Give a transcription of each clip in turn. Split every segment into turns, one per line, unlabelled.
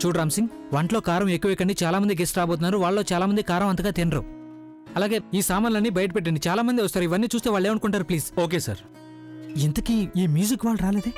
చూడు రామ్ సింగ్, వంటలో కారం ఎక్కువెక్కండి, చాలా మంది గెస్ట్ రాబోతున్నారు, వాళ్ళలో చాలా మంది కారం అంతగా తినరు. అలాగే ఈ సామాన్లన్నీ బయట పెట్టండి, చాలా మంది వస్తారు, ఇవన్నీ చూస్తే వాళ్ళు ఏమనుకుంటారు ప్లీజ్.
Okay sir.
ఇంతకీ ఈ మ్యూజిక్ వాళ్ళు రాలేదే?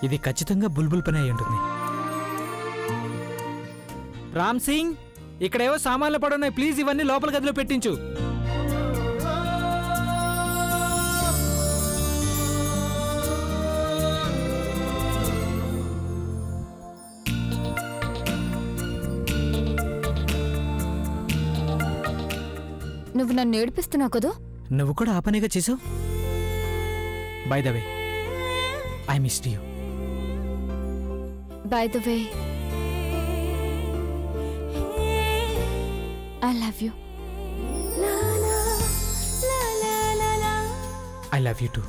ఇది ఖచ్చితంగా బుల్బుల్ పని అయి ఉంటుంది. రామ్ సింగ్, ఇక్కడేవో సామాన్లు పడున్నాయి, ప్లీజ్ ఇవన్నీ లోపల గదిలో పెట్టించు.
నువ్వు నన్ను ఏడిపిస్తున్నావు కదా?
నువ్వు కూడా ఆ పనిగా చేసావు. By the way, I missed you.
By the way, I love you.
I love you too.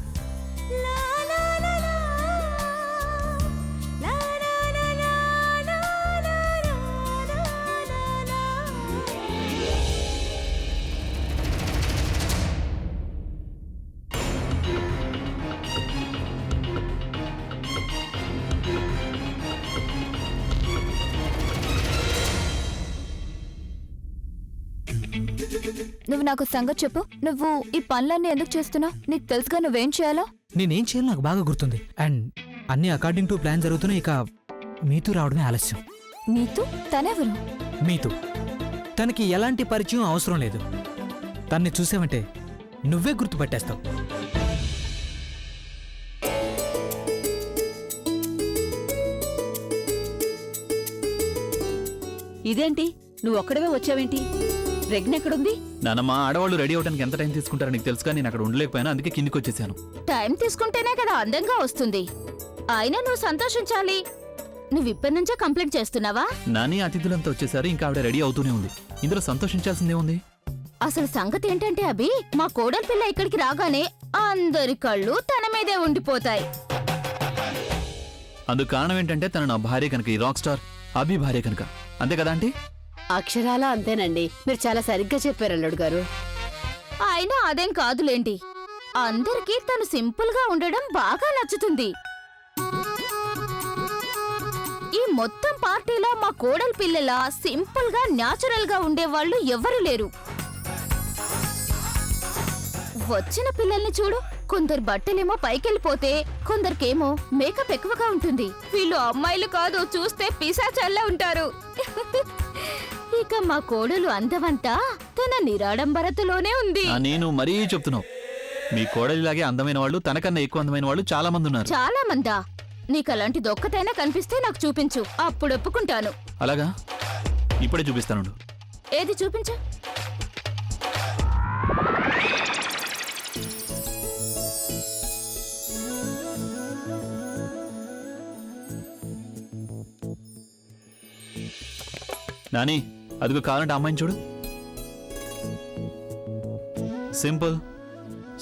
నువ్వు నాకు సంగతి చెప్పు. నువ్వు ఈ పనులన్నీ ఎందుకు చేస్తున్నావు? నీకు తెలుసుగా నువ్వేం చేయాలో.
నేనేం చేయాలో నాకు బాగా గుర్తుంది. అండ్ అన్ని అకార్డింగ్ టు ప్లాన్ జరుగుతున్నాయి. ఇక మీతూ రావడమే ఆలస్యం.
నీతూ? తనెవరు?
మీతూ. తనకి ఎలాంటి పరిచయం అవసరం లేదు. తన్ని చూసావంటే నువ్వే గుర్తుపట్టేస్తావు.
ఇదేంటి, నువ్వు ఒక్కడవే వచ్చావేంటి? రెగ్న ఎక్కడుంది?
నానమ్మ, ఆడవాళ్ళు రెడీ అవడానికి ఎంత టైం తీసుకుంటారో నీకు తెలుసుగా. నేను అక్కడ ఉండలేకపోయినా, అందుకే కిందికి వచ్చేసాను.
టైం తీసుకుంటేనే కదా అందంగా వస్తుంది. అయినా నువ్వు సంతోషించాలి. నువ్వు ఇప్పటి నుంచే కంప్లైంట్ చేస్తున్నావా?
నాని అతిథులంతా వచ్చేసారు, ఇంకా ఆవిడ రెడీ అవుతూనే ఉంది. ఇందులో సంతోషించాల్సిందేముంది?
అసలు సంగతి ఏంటంటే అభి, మా కోడలి పిల్ల ఇక్కడికి రాగానే అందరి కళ్ళు తన మీదే ఉండిపోతాయి.
అందుకు కారణం ఏంటంటే తను నా భార్య కనుక, ఈ రాక్ స్టార్ అభి భార్య కనుక. అంతే కదా ఆంటీ?
అక్షరాలా అంతేనండి. మీరు చాలా సరిగ్గా చెప్పారు అల్లుడు గారు.
అయినా అదేం కాదులేండి, అందరికీ తను సింపుల్ గా ఉండడం బాగా నచ్చుతుంది. ఈ మొత్తం పార్టీలో మా కోడలి పిల్లల సింపుల్ గా న్యాచురల్ గా ఉండేవాళ్ళు ఎవ్వరూ లేరు. వచ్చిన పిల్లల్ని చూడు, కొందరు బట్టలేమో పైకెళ్ళిపోతే, కొందరికేమో మేకప్ ఎక్కువగా ఉంటుంది. వీళ్ళు అమ్మాయిలు కాదు, చూస్తే పిశాచల్లా ఉంటారు. ఇక మా కోడలు అందమంతా తన నిరాడంబరతలోనే ఉంది.
నేను మరీ చెప్తున్నావు. మీ కోడలిలాగే అందమైన వాళ్ళు, తనకన్నా ఎక్కువ అందమైన వాళ్ళు చాలా మంది ఉన్నారు.
చాలా మందా? నీకు అలాంటిది ఒక్కటైనా కనిపిస్తే నాకు చూపించు, అప్పుడు ఒప్పుకుంటాను.
అలాగా? ఇప్పుడే చూపిస్తాను.
ఏది చూపించు?
నాని, అదిగో కావాలంటే అమ్మాయిని చూడు. సింపుల్,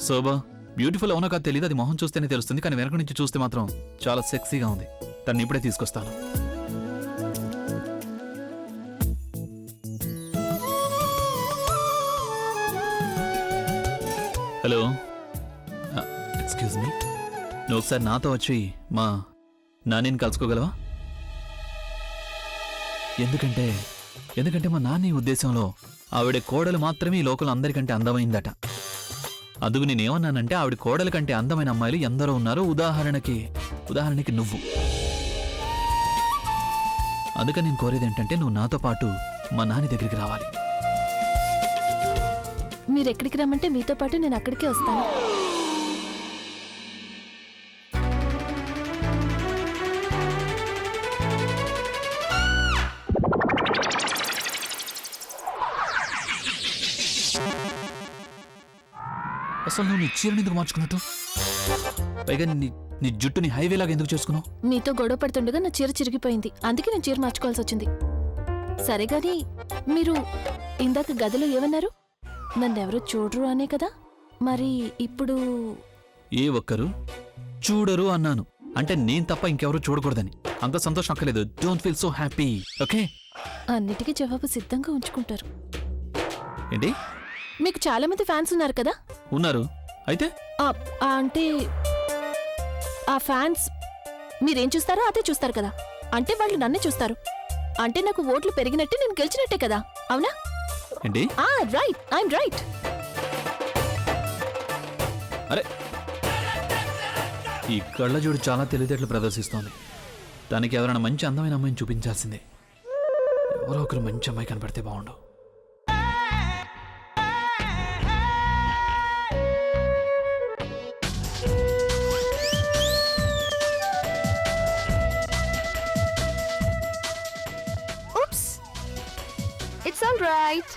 సోబర్, బ్యూటిఫుల్ అవునో కాదు తెలియదు, అది మొహం చూస్తేనే తెలుస్తుంది. కానీ వెనక నుంచి చూస్తే మాత్రం చాలా సెక్సీగా ఉంది. తను ఇప్పుడే తీసుకొస్తాను. హలో, ఎక్స్క్యూజ్ మీ, నువ్వు ఒకసారి నాతో వచ్చి మా నానిని కలుసుకోగలవా? ఎందుకంటే మా నాని ఉద్దేశంలో ఆవిడ కోడలు మాత్రమే ఈ లోకంలో అందరికంటే అందమైందట. అందుకు నేనేమన్నానంటే ఆవిడ కోడల కంటే అందమైన అమ్మాయిలు ఎందరో ఉన్నారు, ఉదాహరణకి నువ్వు. అందుకని నేను కోరేది ఏంటంటే నువ్వు నాతో పాటు మా నాని దగ్గరికి రావాలి.
మీరెక్కడికి రమ్మంటే మీతో పాటు నేను అక్కడికే వస్తాను.
అసలు నువ్వు నీ చీరని ఎందుకు మార్చుకున్నట్టు? పైగా నీ జుట్టుని హైవేలాగా ఎందుకు చేసుకున్నావు?
మీతో గొడవ పడుతుండగా నా చీర చిరిగిపోయింది, అందుకే నేను చీర మార్చుకోవాల్సి వచ్చింది. సరే గాని మీరు ఇందాక గదిలో ఏమన్నారు? నన్నెవరూ చూడరు అనే కదా మరి ఇప్పుడు
ఏ ఒక్కరు చూడరు అన్నాను. అంటే నేను తప్ప ఇంకెవరు చూడకూడదని. అంత సంతోషం అక్కర్లేదు. Don't feel so happy. Okay
అన్నిటికీ జవాబు సిద్ధంగా ఉంచుకుంటారు.
ఏంటి?
మీకు చాలా మంది ఫ్యాన్స్ ఉన్నారు కదా?
ఉన్నారు. అయితే
అంటే ఆ ఫ్యాన్స్ మీరేం చూస్తారో అదే చూస్తారు కదా. అంటే వాళ్ళు నన్నే చూస్తారు. అంటే నాకు ఓట్లు పెరిగినట్టే నేను గెలిచినట్టే కదా, అవునా?
ఏంటి?
Right, I'm right.
అరే ఈ కళ్ళజోడు చాలా తెలివితేటలు ప్రదర్శిస్తోంది. దానికి ఎవరైనా మంచి అందమైన అమ్మాయిని చూపించాల్సిందే. ఎవరో ఒకరు మంచి అమ్మాయి కనపడితే బాగుండు.
Oops. It's all right.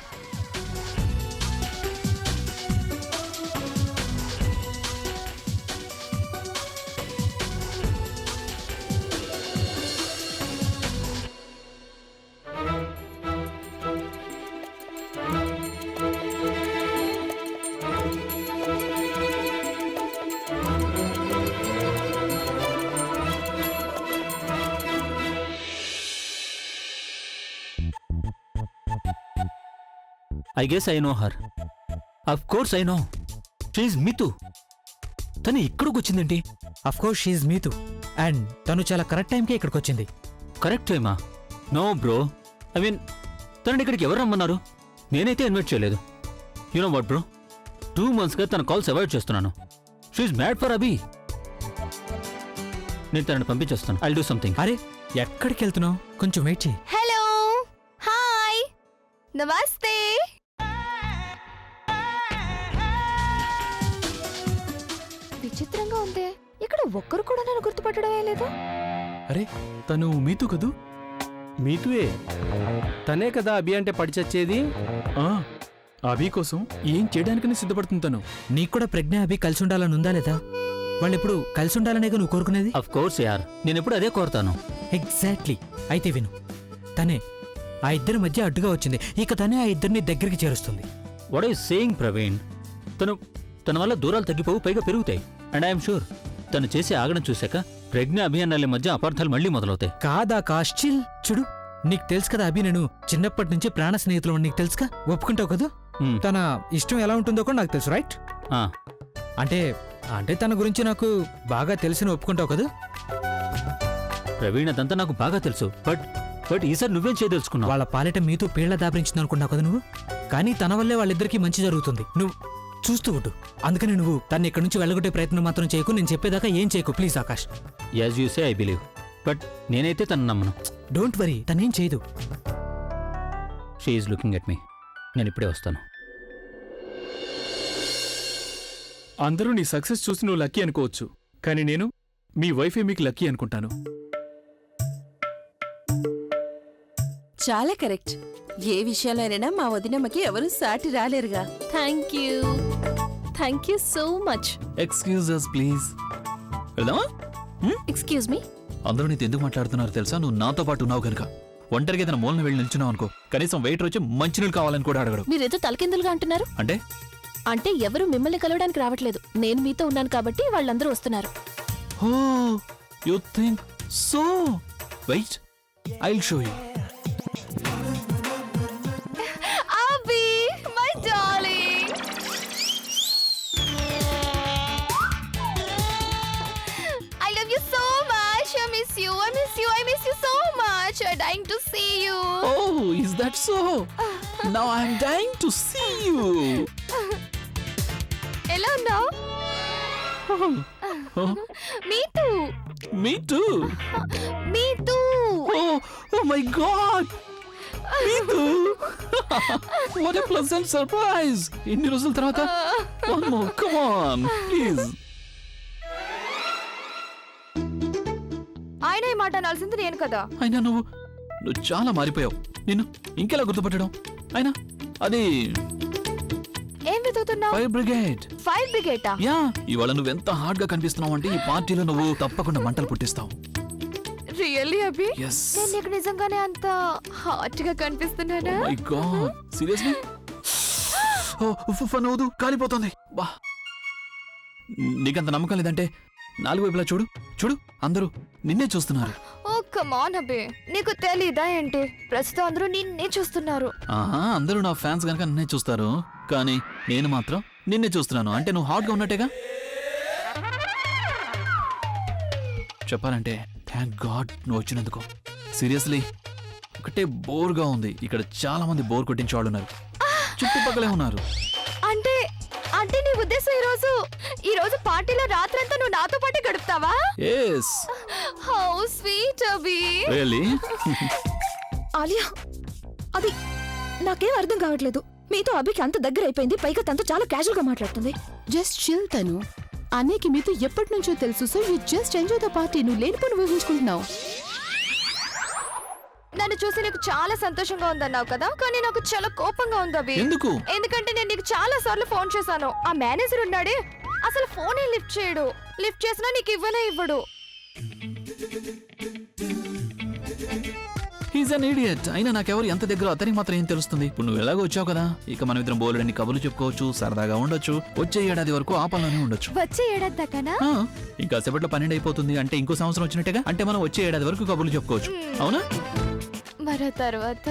I guess I know her. Of course I know. She is Mitu.
తను ఇక్కడికి వచ్చిందేంటి? Of course she's Mitu. And తను చాలా కరెక్ట్ టైంకే ఇక్కడికి వచ్చింది.
కరెక్ట్ టైమా? No bro. ఐ మీన్ తనని ఇక్కడికి ఎవరు రమ్మన్నారు? నేనైతే ఇన్వైట్ చేయలేదు. యు నో వాట్ బ్రో, 2 monthsగా తన కాల్స్ అవాయిడ్ చేస్తున్నాను. She is mad for Abhi. నేను తనని పంపించేస్తాను. I'll do something.
అరే ఎక్కడికి వెళ్తున్నావు? కొంచెం వెయిట్ చేయి.
హలో, హాయ్, నమస్తే. విచిత్రంగా ఉందే, ఇక్కడ ఒక్కరు కూడా నన్ను గుర్తుపట్టడమే లేదు.
అరే తను మీతు కదూ?
మీతువే. తనే కదా అభి అంటే పడిచచ్చేది.
అభి కోసం ఏం చేయడానికని సిద్ధపడుతుంది తను.
నీకు కూడా ప్రజ్ఞ అభి కలిసి ఉండాలని ఉందా లేదా? వాళ్ళు ఎప్పుడు కలిసి ఉండాలనేగా నువ్వు కోరుకునేది?
అఫ్ కోర్స్ యార్, నేను ఎప్పుడు అదే కోరుతాను.
ఎగ్జాక్ట్లీ. అయితే విను, తనే ఆ ఇద్దరి మధ్య అడ్డుగా వచ్చింది. ఇక తనే ఆ ఇద్దరిని దగ్గరికి చేరుస్తుంది.
What is saying Praveen? తన వల్ల దూరాలు తగ్గిపోవు, పైగా పెరుగుతాయి. అండ్ ఐఎమ్ షూర్ తను చేసే ఆగడం చూశాక ప్రజ్ఞ అభియానాల మధ్య అపార్థాలు మళ్ళీ మొదలవుతాయి.
కాదా కాశ్చిల్ చూడు, నీకు తెలుసు కదా అభి నేను చిన్నప్పటి నుంచి ప్రాణ స్నేహితులు. నీకు తెలుసుగా, ఒప్పుకుంటావు కదా? తన ఇష్టం ఎలా ఉంటుందో కూడా నాకు తెలుసు, రైట్? అంటే అంటే తన గురించి నాకు బాగా తెలిసిన ఒప్పుకుంటావు కదా?
ప్రవీణ్ అదంతా నాకు బాగా తెలుసు. బట్ ఈసారి నువ్వేం చేయదలుచుకున్నావు?
వాళ్ళ పాలిట మీతో పీళ్ల దాపరించింది అనుకున్నావు కదా నువ్వు. కానీ తన వల్లే వాళ్ళిద్దరికీ మంచి జరుగుతుంది. నువ్వు చూస్తూ ఉండు. అందుకని నువ్వు తన్ని ఇక్కడి నుంచి వెళ్ళగొట్టే ప్రయత్నం మాత్రం చేయకు. నేను చెప్పేదాకా ఏం చేయకు please Akash.
As you say I believe. But నేనైతే తను నమ్మను.
డోంట్ వరీ, తనేం చేయదు.
She is looking at me. నేను ఇప్పుడే వస్తాను.
అందరూ నీ సక్సెస్ చూసి నువ్వు లక్కీ అనుకోవచ్చు, కానీ నేను మీ వైఫే మీకు లక్కీ అనుకుంటాను.
చాలా కరెక్ట్. ఏ విషయంలోనైనా మా వదినమ్మకి ఎవరు సాటి రాలేరుగా.
Thank you so much.
Excuse us please. వెళ్దామా?
Excuse me.
అందరూ నీతో ఎందుకు మాట్లాడుతున్నారు తెలుసా? నువ్వు నాతో పాటు ఉన్నావు కనుక. ఒంటరిగా ఏదైనా మూలన వెళ్ళి నిల్చున్నావు అనుకో, కనీసం వెయిటర్ వచ్చి మంచినీళ్ళు కావాలని కూడా అడగడు.
మీరేదో తలకిందులుగా అంటున్నారు.
అంటే
ఎవరు మిమ్మల్ని కలవడానికి రావట్లేదు. నేను మీతో ఉన్నాను కాబట్టి వాళ్ళందరూ వస్తున్నారు.
Oh you think so. Wait, I'll show you.
Abhi, my darling. I love you so much. I miss you. I miss you so much. I'm dying to see you.
Oh, is that so? Now I'm dying to see you.
ఎలా ఉన్నావు? మీతు.
Me too.
మీతు.
Oh my God. Me too. What a pleasant surprise. ఇన్ని రోజుల తర్వాత. One more, come on, please.
ఆయన ఈ మాట అనాల్సింది నేను కదా.
అయినా నువ్వు చాలా మారిపోయావు. నిన్ను ఇంకెలా గుర్తుపట్టడం? అయినా అది
ఏం వెతుకుతున్నావు?
Fire brigade.
ఫైర్ బ్రిగేటా?
యా, ఇవాళ నువ్వెంత హార్డ్ గా కనిపిస్తున్నావు అంటే ఈ పార్టీలో నువ్వు తప్పకుండా మంటలు పుట్టిస్తావు.
రియల్లీ అభి?
Yes.
నేను నీకు నిజంగానే అంత హాట్ గా కనిపిస్తున్నానా?
Oh my God. Seriously? ఫనవదు కాలిపోతుంది బా. నీకంత నమ్మకం లేదంటే 4 వైపులా చూడు చూడు, అందరూ నిన్నే చూస్తున్నారు.
ఓ కమాన్ అబే, నీకు తెలీదా ఏంటి? ప్రస్తుతం అందరూ నిన్నే చూస్తున్నారు.
ఆహా, అందరూ నా ఫ్యాన్స్ కనుక నిన్నే చూస్తారు, కానీ నేను మాత్రం నిన్నే చూస్తున్నాను. అంటే నువ్వు హాట్గా ఉన్నట్టేగా. చెప్పాలంటే థ్యాంక్ గాడ్ నువ్వు వచ్చినందుకు. సీరియస్లీ ఒకటే బోర్గా ఉంది. ఇక్కడ చాలా మంది బోర్ కొట్టించే వాళ్ళు ఉన్నారు, చుట్టుపక్కలే ఉన్నారు.
అంటే అంటే నీ ఉద్దేశం ఈ రోజు పార్టీలో రాత్రంతా నువ్వు నాతో పాటే గడుపుతావా?
Yes
how sweet Abhi.
Really.
Alia, అది నాకేం అర్థం కావట్లేదు. మీతో అభికి అంత దగ్గర అయిపోయింది, పైగా తనతో చాలా క్యాజువల్ గా మాట్లాడుతుంది.
జస్ట్ చిల్ తను. అన్నయ్యకి మీతో ఎప్పటి నుంచో తెలుసు, so you just enjoy the party. నువ్వు లేనిపోని ఊహించుకుంటున్నావు.
నన్ను చూసి నీకు చాలా సంతోషంగా ఉందన్నావు కదా, కానీ నాకు చాలా కోపంగా ఉంది అభి.
ఎందుకు?
ఎందుకంటే నేను నీకు చాలా సార్లు ఫోన్ చేశాను. ఆ మేనేజర్ ఉన్నాడే, అసలు ఫోనే లిఫ్ట్ చేయడు. లిఫ్ట్ చేసినా నీకు ఇవ్వడు.
He's an idiot. అయినా నాకెవరు ఎంత దగ్గర అతనికి మాత్రం ఏం తెలుస్తుంది. ఇప్పుడు నువ్వు ఎలాగో వచ్చావు కదా, ఇక మనం ఇద్దరం బోలెడన్ని కబుర్లు చెప్పుకోవచ్చు, సరదాగా ఉండొచ్చు. వచ్చే ఏడాది వరకు ఆ పనిలోనే ఉండొచ్చు.
వచ్చే ఏడాది దాకానా?
ఇంకా సేపట్లో 12 అయిపోతుంది, అంటే ఇంకో సంవత్సరం వచ్చినట్టుగా. అంటే మనం వచ్చే ఏడాది వరకు కబుర్లు చెప్పుకోవచ్చు, అవునా?
మరో తర్వాత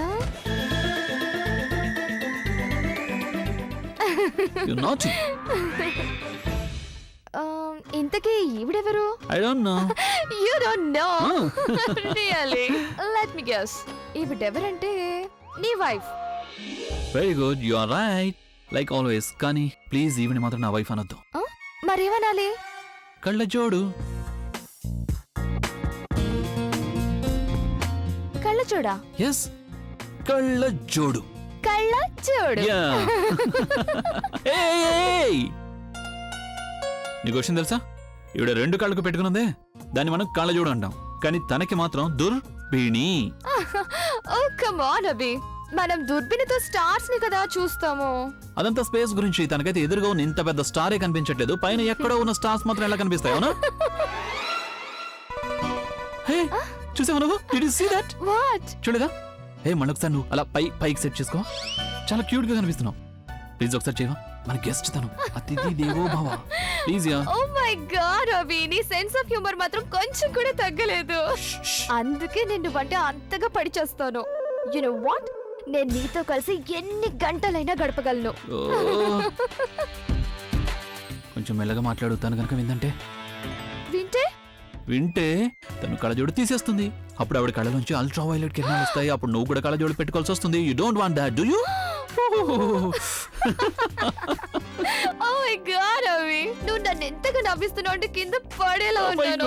You naughty.
ఇంతకీ ఈవిడెవరు?
I don't know.
You don't know. Really? Let me guess. ఈవిడెవరంటే నీ wife.
Very good, you are right. Like always. కానీ ప్లీజ్ ఈవిని మాత్రం నా వైఫ్ అనొద్దు.
మరేమనాలి?
కళ్ళ జోడు.
కళ్ళ చూడా?
Yes, కళ్ళ జోడు.
కళ్ళ చూడు.
Yeah. Hey! నీకు విషయం తెలుసా? ఈవిడ 2 కళ్ళకు పెట్టుకున్నదే, దాన్ని మనం కళ్ళ జోడు అంటాం. కానీ తనకి మాత్రం దుర్బిణి.
ఓ కమ్ ఆన్ అభి, మనం దుర్బిణితో స్టార్స్ ని కదా చూస్తాము.
అదంతా స్పేస్ గురించి. తనకైతే ఎదురుగా ఉన్న ఇంత పెద్ద స్టారే కనిపించట్లేదు, పైన ఎక్కడో ఉన్న స్టార్స్ మాత్రం ఎలా కనిపిస్తాయి, అవునా? హే, చూసావా నువ్వు? Did you see that?
What?
చూడగా. హే, మళ్ళొకసారి నువ్వు అలా పైకి సెట్ చేసుకో. చాలా క్యూట్ గా కనిపిస్తున్నావు. ప్లీజ్ ఒకసారి చేయవా? మన గెస్ట్ తను, అతిథి దేవో భవ. Please yeah.
Oh my god Abhi, నీ సెన్స్ ఆఫ్ హ్యూమర్ మాత్రం కొంచెం కూడా తగ్గలేదు. అందుకే నిన్ను అంటే అంతగా పడిచేస్తాను. యు నో వాట్, నేను నీతో కలిసి ఎన్ని గంటలైనా గడపగలను.
కొంచెం మెల్లగా మాట్లాడుతాను కనుక విందంటే.
వింటే
తను కళ్ళజోడు తీసేస్తుంది. అప్పుడు ఆవిడ కళ్ళలోంచి అల్ట్రా వైలెట్ కిరణాలు వస్తాయి. అప్పుడు నువ్వు కూడా కళ్ళజోడు పెట్టుకోవాల్సి వస్తుంది. You don't want that, do you?
Oh my god Abhi, నువ్వు నన్ను ఎంతగా నవ్విస్తున్నావు అంటే కింద పడేలా ఉన్నాను.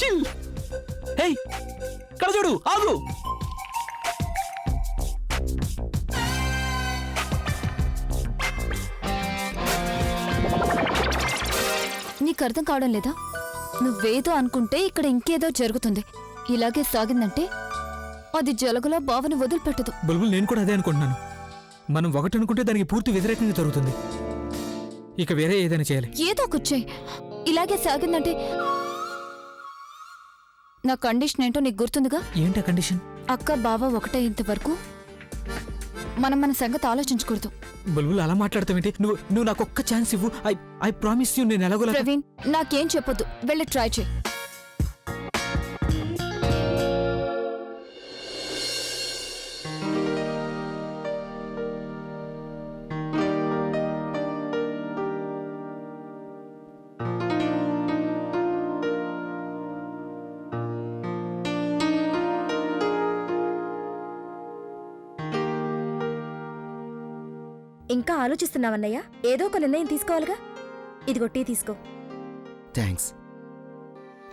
చిల్. హే, కళ్ళజోడు ఆగు.
నీకు అర్థం కావడం లేదా? నువ్వేదో అనుకుంటే ఇక్కడ ఇంకేదో జరుగుతుంది. ఇలాగే సాగిందంటే అది జలగలా బావని వదిలిపెట్టదు.
బుల్బుల్, నేను కూడా అదే అనుకుంటున్నాను. మనం ఒకటి అనుకుంటే దానికి పూర్తి వ్యతిరేకంగా జరుగుతుంది. ఇక వేరే ఏదైనా చేయాలి.
ఏదో ఒక చెయ్యి. ఇలాగే సాగిందంటే నా కండిషన్ ఏంటో నీకు గుర్తుందిగా?
ఏంటా కండిషన్?
అక్క బావ ఒకటే ఇంతవరకు మనం మన సంగతి ఆలోచించకూడదు.
బుల్బుల్, అలా మాట్లాడతావేంటి? నువ్వు నాకు ఒక్క ఛాన్స్ ఇవ్వు. ఐ ప్రామిస్ యూ, నేను ఎలాగోలా.
ప్రవీణ్, నాకేం చెప్పొద్దు, వెళ్ళి ట్రై చేయి.
ఇంకా ఆలోచిస్తున్నావన్నయ్య? ఏదో ఒక నిర్ణయం తీసుకోవాలిగా. ఇదిగో టీ తీసుకో.
థ్యాంక్స్.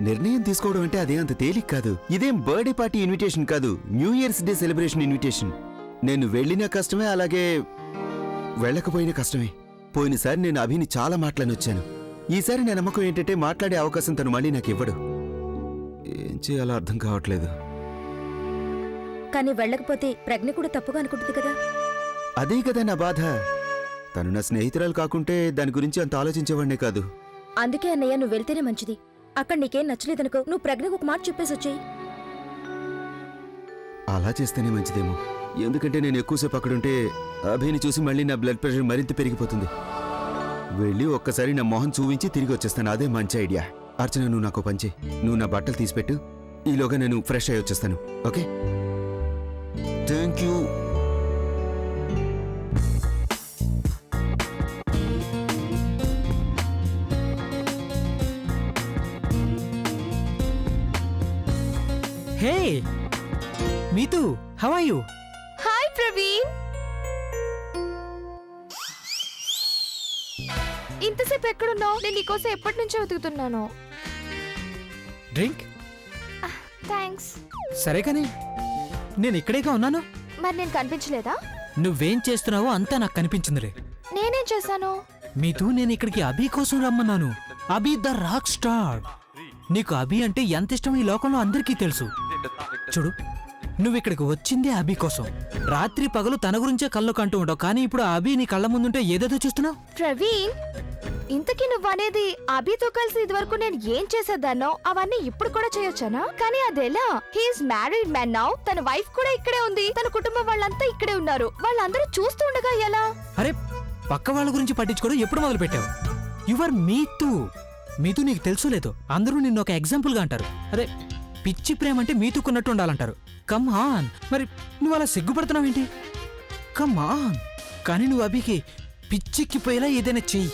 నిర్ణయం తీసుకోవడం అంటే అదే అంత తేలిక కాదు. ఇదేం బర్త్డే పార్టీ ఇన్విటేషన్ కాదు, new years day celebration invitation. నేను వెళ్ళిన కష్టమే, అలాగే వెళ్ళకపోయిన కష్టమే. పోయినసారి నేను అభిని చాలా మాట్లాడి వచ్చాను. ఈసారి నా నమ్మకం ఏంటంటే మాట్లాడే అవకాశం తను మళ్ళీ నాకు ఇవ్వడు. ఏం చేయాలో అర్థం కావట్లేదు.
కానీ వెళ్ళకపోతే ప్రజ్ఞ కూడా తప్పుగా అనుకుంటుంది కదా.
అదే కదా నా బాధ. తను నా స్నేహితురాలు కాకుంటే దాని గురించి అంత ఆలోచించేవాడినే కాదు.
అందుకే అన్నయ్య, నువ్వు వెళ్తేనే మంచిది. అక్కడ నీకేం నచ్చలేదనుకో, నువ్వు ప్రజ్ఞకు ఒక మాట చెప్పేసి వచ్చేయి.
అలా చేస్తేనే మంచిదేమో. ఎందుకంటే నేను ఎక్కువసేపు అక్కడుంటే అభిని చూసి మళ్ళీ నా బ్లడ్ ప్రెషర్ మరింత పెరిగిపోతుంది. వెళ్ళి ఒక్కసారి నా మొహం చూపించి తిరిగి వచ్చేస్తాను. అదే మంచి ఐడియా. అర్చన, నువ్వు నాకు పని చేయి. నువ్వు నా బట్టలు తీసిపెట్టు. ఈలోగా నేను ఫ్రెష్ అయ్యి వచ్చేస్తాను. Okay? Thank you.
Hey Mitu, how are you?
Hi Praveen. ఇంతసేపు ఎక్కడున్నావు? నేను నీకోసం ఎప్పటి నుంచో వెతుకుతున్నాను.
డ్రింక్?
థ్యాంక్స్.
సరే కానీ నేను ఇక్కడేగా ఉన్నాను.
మరి నేను కనిపించలేదా?
నువ్వేం చేస్తున్నావో అంతా నాకు కనిపించిందిలే.
నేనేం చేశాను?
మీతూ, నేను ఇక్కడికి అభి కోసం రమ్మన్నాను. అభి ద రాక్ స్టార్. నీకు అభి అంటే ఎంత ఇష్టం ఈ లోకంలో అందరికీ తెలుసు. చూడు, నువ్వు ఇక్కడికి వచ్చిందే అభి కోసం. రాత్రి పగలు తన గురించే కళ్ళు కంటూ ఉంటావు, కానీ ఇప్పుడు అభి నీ కళ్ళ ముందుంటే ఏదేదో చూస్తున్నావు.
ప్రవీణ్, ఇంతకీ నువ్వు అనేది అభితో కలిసి ఇదివరకు నేను ఏం చేసేదాన్నో అవన్నీ ఇప్పుడు కూడా చేయొచ్చానా? కానీ అదెలా? He is married man now. తన వైఫ్ కూడా ఇక్కడే ఉంది. తన కుటుంబం వాళ్ళంతా ఇక్కడే ఉన్నారు. వాళ్ళందరూ చూస్తూ ఉండగా ఎలా?
అరే, పక్క వాళ్ళ గురించి పట్టించుకోవడం ఎప్పుడు మొదలు పెట్టావు? యువర్ మీతూ. మీతూ, నీకు తెలుసు లేదు, అందరూ నిన్ను ఒక ఎగ్జాంపుల్ గా అంటారు. అరే, పిచ్చి ప్రేమ అంటే మీతూకున్నట్టు ఉండాలంటారు. Come on. మరి నువ్వు అలా సిగ్గుపడుతున్నావేంటి? Come on. కానీ నువ్వు అభికి పిచ్చిక్కిపోయేలా ఏదైనా చెయ్యి.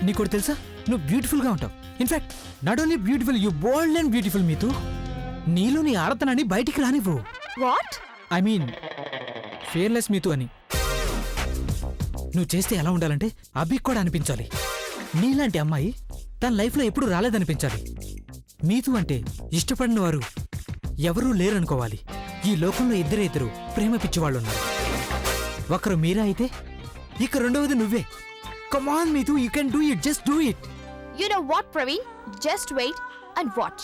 నీకు తెలుసా, నువ్వు బ్యూటిఫుల్ గా ఉంటావు. In fact not only beautiful, you bold and beautiful. Mitu, నీలో నీ ఆడతనాన్ని బయటికి రానివ్వు.
What?
I mean fearless Mitu అని. నువ్వు చేస్తే ఎలా ఉండాలంటే అభికి కూడా అనిపించాలి. నీలాంటి అమ్మాయి తన లైఫ్లో ఎప్పుడు రాలేదనిపించాలి. మీతూ అంటే ఇష్టపడిన వారు ఎవరూ లేరనుకోవాలి. ఈ లోకంలో ఇద్దరు ప్రేమ పిచ్చివాళ్ళున్నారు. ఒకరు మీరా అయితే ఇక రెండవది నువ్వే. Come on Mitu, you can do it. Just do it.
You know what, Praveen? Just wait and watch.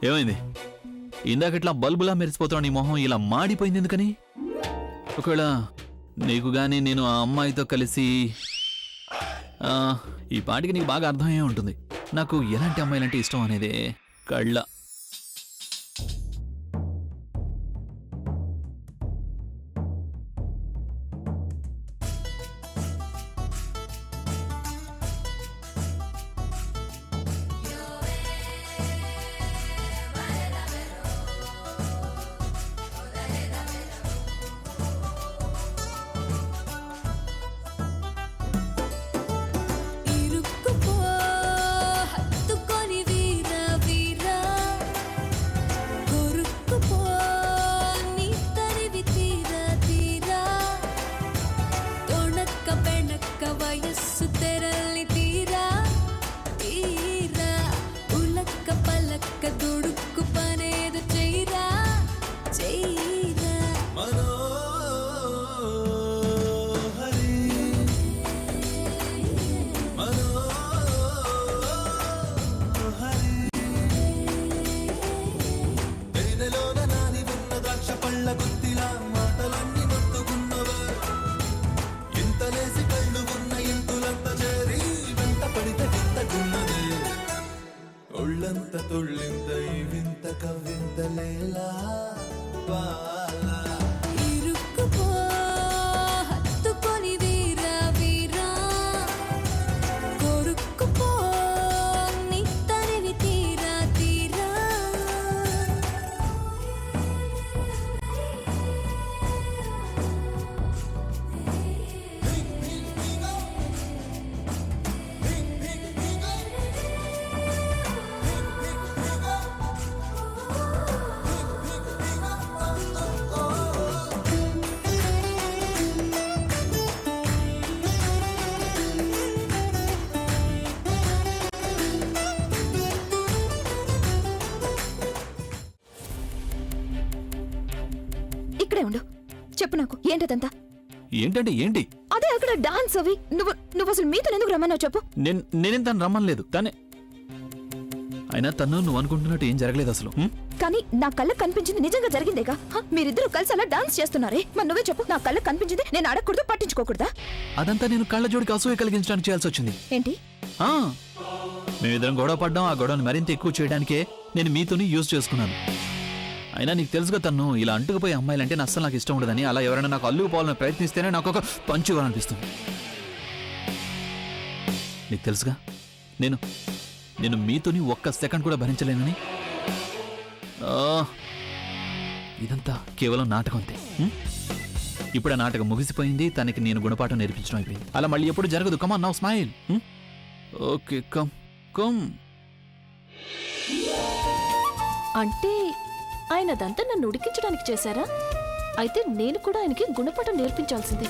ఏమైంది? ఇందాకట్లా బల్బులా మెరిసిపోతావు, నీ మొహం ఇలా మాడిపోయింది ఎందుకని? ఒకవేళ నీకు గానీ నేను ఆ అమ్మాయితో కలిసి ఈ పాటికి నీకు బాగా అర్థమయ్యే ఉంటుంది నాకు ఎలాంటి అమ్మాయిలంటే ఇష్టం అనేది. కళ్ళ
ఇక్కడే ఉండు. చెప్పు నాకు, ఏంటదంతా?
ఏంటంటే ఏంటి?
అదే అక్కడ డాన్స్ అవి. నువ్వు అసలు మీతో ఎందుకు రమ్మన్నావు చెప్పు.
నేనేం తను రమ్మలేదు. అయినా తను నువ్వు అనుకుంటున్నట్టు ఏం జరగలేదు అసలు.
కానీ నా కళ్ళకు కనిపించింది నిజంగా జరిగిందేగా. మీరిద్దరు కలిసి అలా డాన్స్ చేస్తున్నారే, మరి నువ్వే చెప్పు. నా కళ్ళకు కనిపించింది నేను అడగకూడదు, పట్టించుకోకూడదా?
అదంతా నేను కళ్ళ జోడికి అసూయ కలిగించడానికి చేయాల్సి వచ్చింది.
ఏంటి?
మేమిద్దరం గొడవ పడ్డాం. ఆ గొడవను మరింత ఎక్కువ చేయడానికే నేను మీతోని యూజ్ చేసుకున్నాను. అయినా నీకు తెలుసుగా తను ఇలా అంటుకుపోయే అమ్మాయిలంటే అస్సలు నాకు ఇష్టం ఉండదని. అలా ఎవరైనా నాకు అల్లుకుపోవాలని ప్రయత్నిస్తేనే నాకు ఒక పంచు ఇవ్వాలనిపిస్తుంది. నీకు తెలుసుగా నేను మీతోని ఒక్క సెకండ్ కూడా భరించలేనని. ఇదంతా కేవలం నాటకం అంతే. ఇప్పుడు ఆ నాటకం ముగిసిపోయింది. తనకి నేను గుణపాఠం నేర్పించడం అయిపోయింది. అలా మళ్ళీ ఎప్పుడు జరగదు. Come on now smile. Okay, come come.
అంటే ఆయన అదంతా నన్ను ఉడికించడానికి చేశారా? అయితే నేను కూడా ఆయనకి గుణపాఠం నేర్పించాల్సిందే.